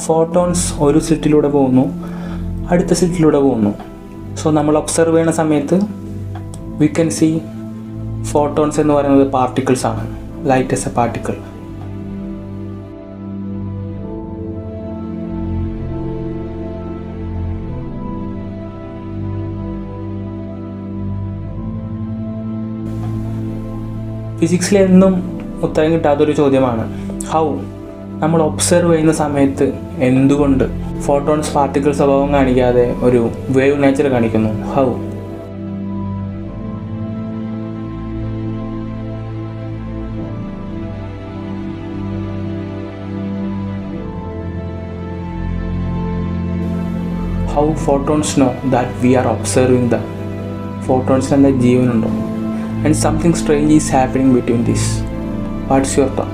Photons ഒരു സ്ലിറ്റിലൂടെ പോകുന്നു, അടുത്ത സ്ലിറ്റിലൂടെ പോകുന്നു. സോ നമ്മൾ ഒബ്സർവ് ചെയ്യുന്ന സമയത്ത് വി കൻ സീ ഫോട്ടോൺസ് എന്ന് പറയുന്നത് പാർട്ടിക്കിൾസ് ആണ്. Light is a particle. ഫിസിക്സിൽ എന്നും ഉത്തരം കിട്ടാത്തൊരു ചോദ്യമാണ് ഹൗ. നമ്മൾ ഒബ്സർവ് ചെയ്യുന്ന സമയത്ത് എന്തുകൊണ്ട് ഫോട്ടോൺസ് പാർട്ടിക്കിൾ സ്വഭാവം കാണിക്കാതെ ഒരു വേവ് നേച്ചർ കാണിക്കുന്നു? How? How photons know that we are observing the ഫോട്ടോൺസിന് എന്താ ജീവനുണ്ടോ? And something strange is happening between this. What's your thought?